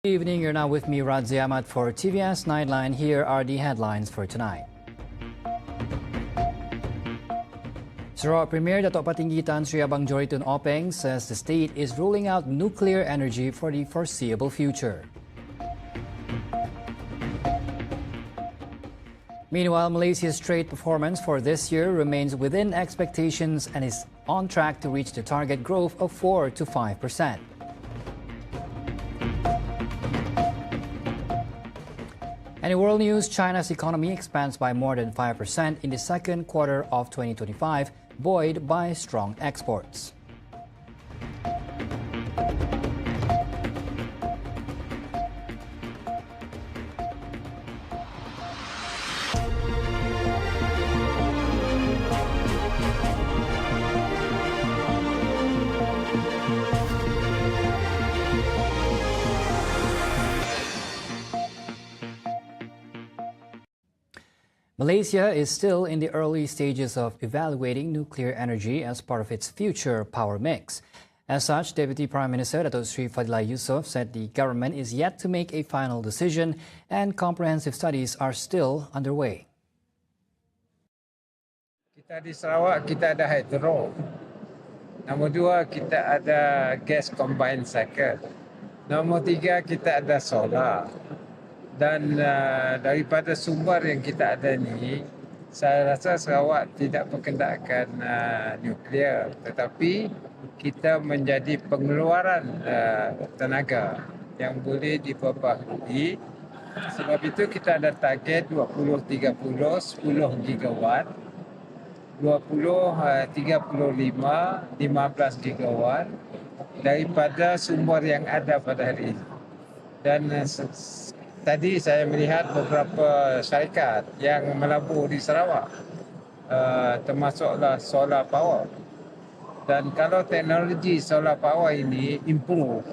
Good evening, you're now with me, Radzi Ahmad, for TVS Nightline. Here are the headlines for tonight. Sarawak Premier Datuk Patinggi Tan Sri Abang Johari Tun Openg says the state is ruling out nuclear energy for the foreseeable future. Meanwhile, Malaysia's trade performance for this year remains within expectations and is on track to reach the target growth of 4 to 5%. And in world news, China's economy expands by more than 5% in the second quarter of 2025, buoyed by strong exports. Malaysia is still in the early stages of evaluating nuclear energy as part of its future power mix. As such, Deputy Prime Minister Datuk Sri Fadilah Yusof said the government is yet to make a final decision and comprehensive studies are still underway. Kita di Sarawak, kita ada hydro. Nombor 2, kita ada gas combined cycle. Nombor 3, kita ada solar. Dan daripada sumber yang kita ada ni, saya rasa Sarawak tidak berkendakan nuklear, tetapi kita menjadi pengeluaran tenaga yang boleh diperbaharui. Sebab itu kita ada target 20-30, 10 gigawatt, 20-35, 15 gigawatt daripada sumber yang ada pada hari ini. Dan tadi saya melihat beberapa syarikat yang melabur di Sarawak, termasuklah solar power. Dan kalau teknologi solar power ini improve,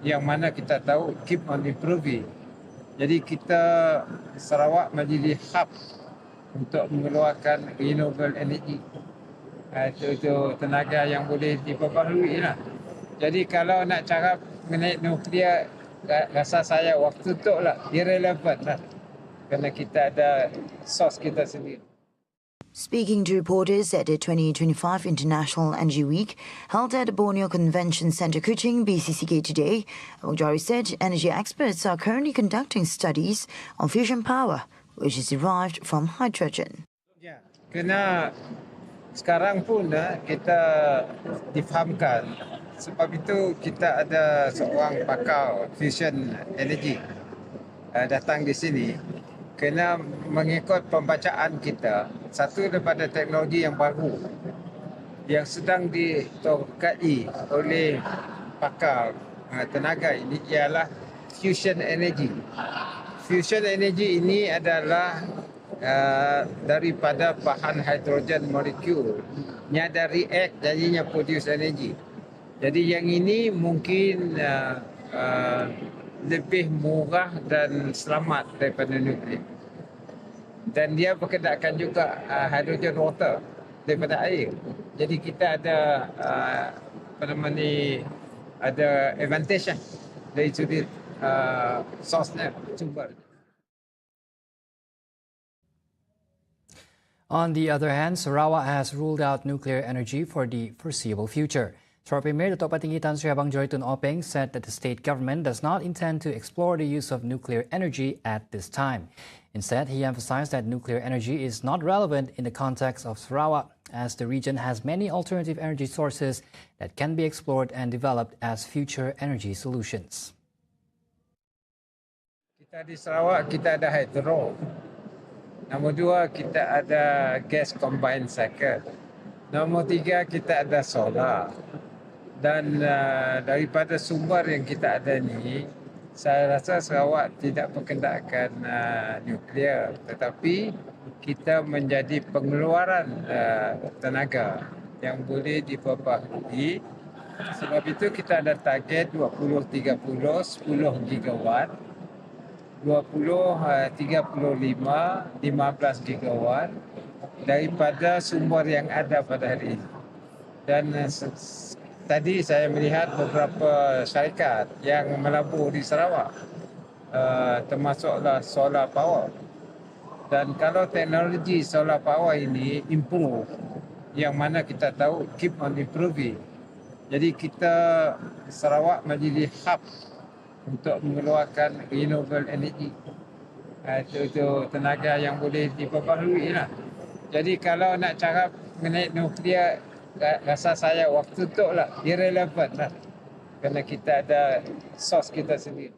yang mana kita tahu keep on improving. Jadi kita Sarawak menjadi hub untuk mengeluarkan renewable energy. Itu tenaga yang boleh diperbaharui lah. Jadi kalau nak cakap mengenai nuklear, rasa saya waktu tu lah irrelevant lah, kerana kita ada source kita sendiri. Speaking to reporters at the 2025 International Energy Week held at the Borneo Convention Centre Kuching, BCCK today, Abang Johari said energy experts are currently conducting studies on fusion power, which is derived from hydrogen. Ya, kerana sekarang pun kita difahamkan. Sebab itu kita ada seorang pakar fusion energy datang di sini kerana mengikut pembacaan kita, satu daripada teknologi yang baru yang sedang ditokai oleh pakar tenaga ini ialah fusion energy. Fusion energy ini adalah daripada bahan hidrogen molekul yang ada react jadinya produce energy. Jadi yang ini mungkin lebih murah dan selamat daripada nuklear. Dan dia berkenaan juga hydrogen water daripada air. Jadi kita ada ada advantage dari sudut source-nya, sumber. On the other hand, Sarawak has ruled out nuclear energy for the foreseeable future. Sarawak Premier Datuk Patinggi Tan Sri Abang Johari Tun Openg said that the state government does not intend to explore the use of nuclear energy at this time. Instead, he emphasized that nuclear energy is not relevant in the context of Sarawak, as the region has many alternative energy sources that can be explored and developed as future energy solutions. Kita di Sarawak, kita ada hydro. Nombor 2, kita ada gas combined cycle. Nombor 3, kita ada solar. Dan daripada sumber yang kita ada ni, saya rasa Sarawak tidak berkendakan nuklear, tetapi kita menjadi pengeluaran tenaga yang boleh diperbaharui. Sebab itu kita ada target 20-30, 10 gigawatt, 20-35, 15 gigawatt daripada sumber yang ada pada hari ini. Dan tadi saya melihat beberapa syarikat yang melabur di Sarawak, termasuklah solar power. Dan kalau teknologi solar power ini improve, yang mana kita tahu keep on improving. Jadi kita Sarawak menjadi hub untuk mengeluarkan renewable energy. Itu tenaga yang boleh diperbaharui lah. Jadi kalau nak cakap mengenai nuklear, rasa saya waktu tu lah irrelevant lah. Kerana kita ada source kita sendiri.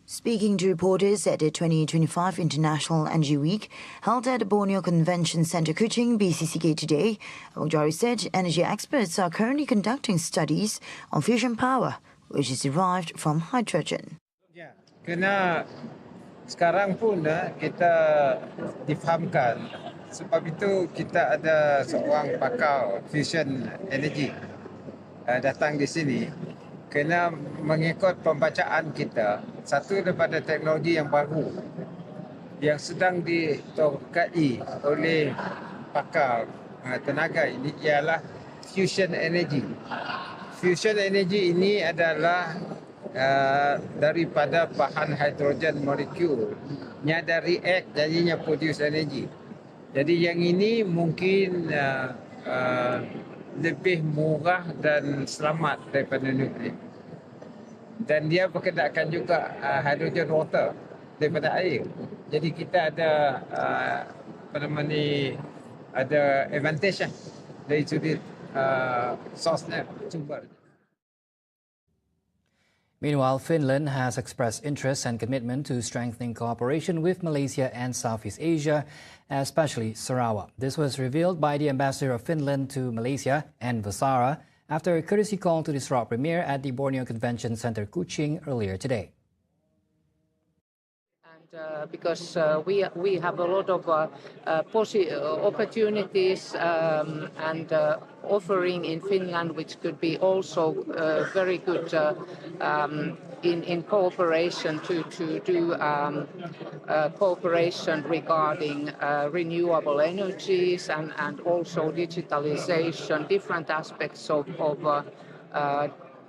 Speaking to reporters at the 2025 International Energy Week held at the Borneo Convention Centre Kuching, BCCK today, Abang Johari said energy experts are currently conducting studies on fusion power, which is derived from hydrogen. Ya, kena sekarang pun kita difahamkan. Sebab itu kita ada seorang pakar fusion energy datang di sini. Kena mengikut pembacaan kita, satu daripada teknologi yang baru yang sedang ditokai oleh pakar tenaga ini ialah fusion energy. Fusion energy ini adalah daripada bahan hidrogen molekul yang ada react jadinya produce energy. Jadi yang ini mungkin lebih murah dan selamat daripada nuklear. Dan dia berkenakan juga hydrogen water daripada air. Jadi kita ada ada advantage dari sudut source-nya, sumber. Meanwhile, Finland has expressed interest and commitment to strengthening cooperation with Malaysia and Southeast Asia, especially Sarawak. This was revealed by the ambassador of Finland to Malaysia, N. Vasara, after a courtesy call to the Sarawak Premier at the Borneo Convention Centre Kuching earlier today. Because we have a lot of opportunities and offering in Finland, which could be also very good in cooperation to do cooperation regarding renewable energies and also digitalization, different aspects of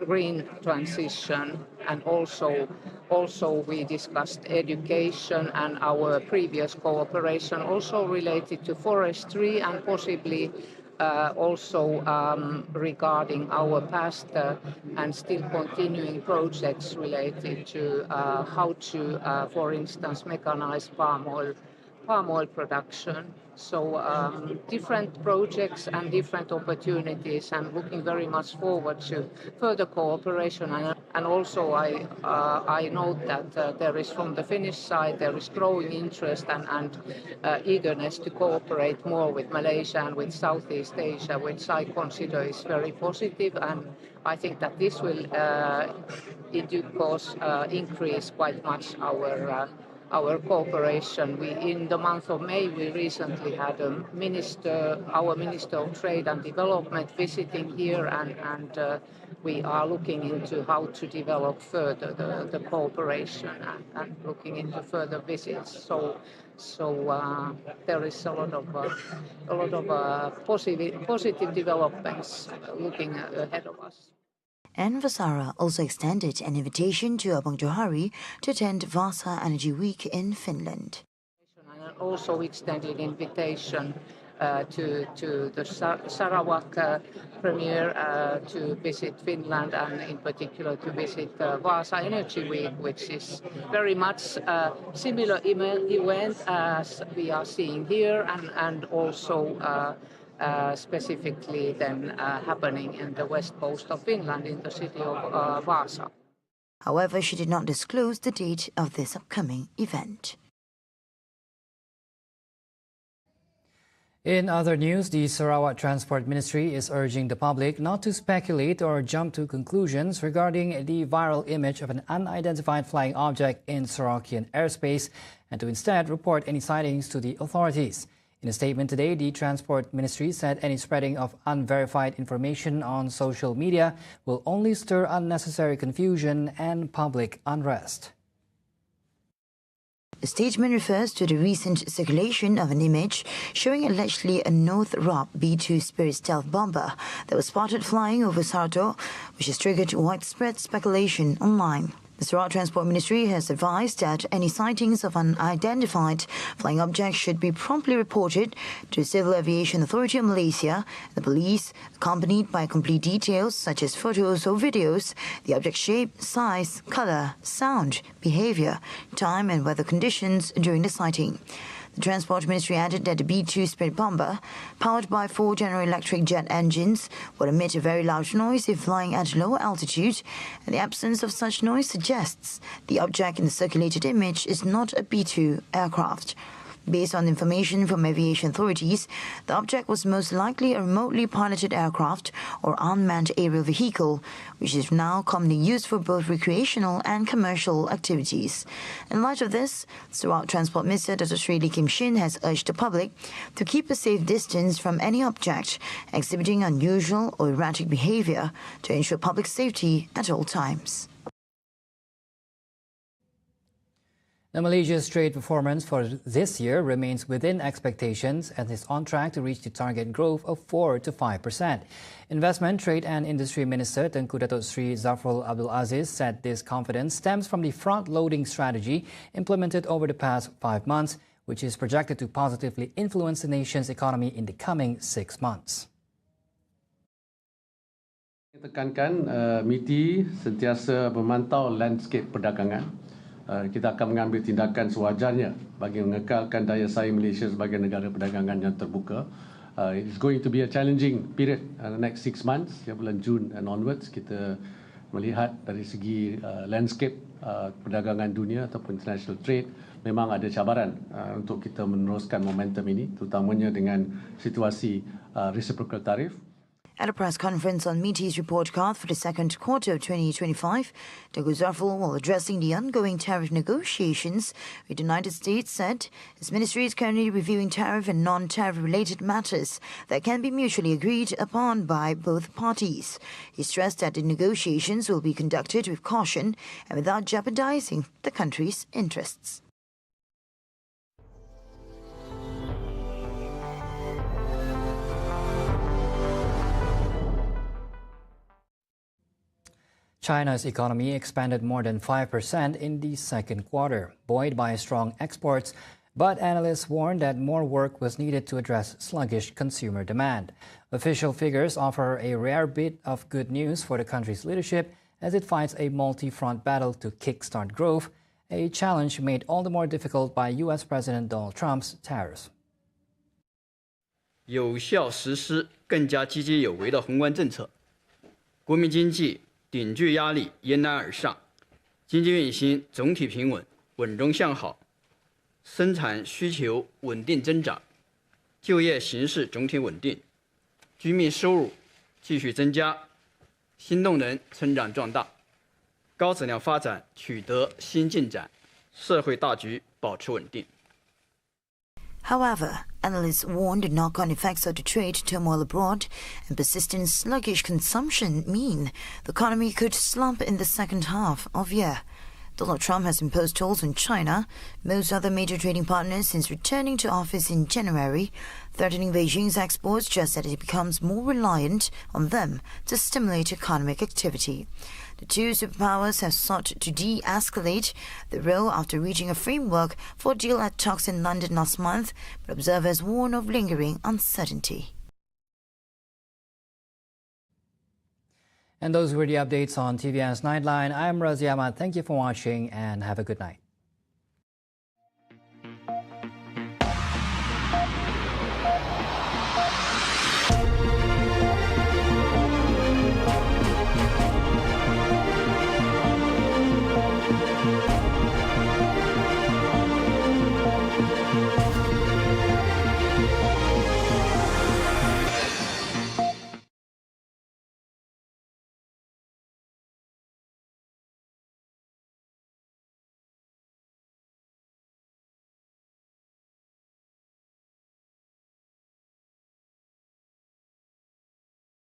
green transition, and also we discussed education and our previous cooperation also related to forestry and possibly also regarding our past and still continuing projects related to how to, for instance, mechanize palm oil production. So different projects and different opportunities, and looking very much forward to further cooperation. And also I note that there is from the Finnish side, there is growing interest and eagerness to cooperate more with Malaysia and with Southeast Asia, which I consider is very positive. And I think that this will in due course increase quite much our cooperation. In the month of May, we recently had our Minister of Trade and Development visiting here, and we are looking into how to develop further the cooperation and looking into further visits. So there is a lot of positive developments looking ahead of us. And Vasara also extended an invitation to Abang Johari to attend Vasa Energy Week in Finland. And also extended invitation to the SARAWAK Premier to visit Finland, and in particular to visit Vasa Energy Week, which is very much a similar event as we are seeing here, and also specifically then happening in the west coast of Finland in the city of Vasa. However, she did not disclose the date of this upcoming event. In other news, the Sarawak Transport Ministry is urging the public not to speculate or jump to conclusions regarding the viral image of an unidentified flying object in Sarawakian airspace, and to instead report any sightings to the authorities. In a statement today, the Transport Ministry said any spreading of unverified information on social media will only stir unnecessary confusion and public unrest. The statement refers to the recent circulation of an image showing allegedly a Northrop B-2 Spirit stealth bomber that was spotted flying over Saratov, which has triggered widespread speculation online. The Sarawak Transport Ministry has advised that any sightings of unidentified flying objects should be promptly reported to the Civil Aviation Authority of Malaysia, the police, accompanied by complete details such as photos or videos, the object shape, size, colour, sound, behaviour, time and weather conditions during the sighting. The Transport Ministry added that the B-2 Spirit bomber, powered by 4 General Electric jet engines, would emit a very loud noise if flying at low altitude, and the absence of such noise suggests the object in the circulated image is not a B-2 aircraft. Based on information from aviation authorities, the object was most likely a remotely piloted aircraft or unmanned aerial vehicle, which is now commonly used for both recreational and commercial activities. In light of this, Sarawak Transport Minister Dr. Sri Lee Kim Shin has urged the public to keep a safe distance from any object exhibiting unusual or erratic behaviour to ensure public safety at all times. Now, Malaysia's trade performance for this year remains within expectations and is on track to reach the target growth of 4 to 5%. Investment, Trade and Industry Minister Tengku Datuk Sri Zafrul Abdul Aziz said this confidence stems from the front-loading strategy implemented over the past 5 months, which is projected to positively influence the nation's economy in the coming 6 months. Tekankan MITI sentiasa memantau landscape perdagangan. Kita akan mengambil tindakan sewajarnya bagi mengekalkan daya saing Malaysia sebagai negara perdagangan yang terbuka. It's going to be a challenging period the next 6 months, bulan Jun and onwards. Kita melihat dari segi landscape perdagangan dunia ataupun international trade memang ada cabaran untuk kita meneruskan momentum ini, terutamanya dengan situasi reciprocal tarif. At a press conference on MITI's report card for the second quarter of 2025, Tengku Zafrul, while addressing the ongoing tariff negotiations with the United States, said his ministry is currently reviewing tariff and non-tariff related matters that can be mutually agreed upon by both parties. He stressed that the negotiations will be conducted with caution and without jeopardizing the country's interests. China's economy expanded more than 5% in the second quarter, buoyed by strong exports, but analysts warned that more work was needed to address sluggish consumer demand. Official figures offer a rare bit of good news for the country's leadership as it fights a multi-front battle to kickstart growth, a challenge made all the more difficult by U.S. President Donald Trump's tariffs. 有效实施更加积极有为的宏观政策，国民经济顶具压力迎难而上，经济运行总体平稳，稳中向好，生产需求稳定增长，就业形势总体稳定，居民收入继续增加，新动能成长壮大，高质量发展取得新进展，社会大局保持稳定。 However, analysts warned the knock-on effects of the trade turmoil abroad and persistent sluggish consumption mean the economy could slump in the second half of the year. Donald Trump has imposed tolls on China, most other major trading partners, since returning to office in January, threatening Beijing's exports just as it becomes more reliant on them to stimulate economic activity. The two superpowers have sought to de-escalate the row after reaching a framework for a deal at talks in London last month, but observers warn of lingering uncertainty. And those were the updates on TVS Nightline. I'm Razi Ahmad. Thank you for watching and have a good night.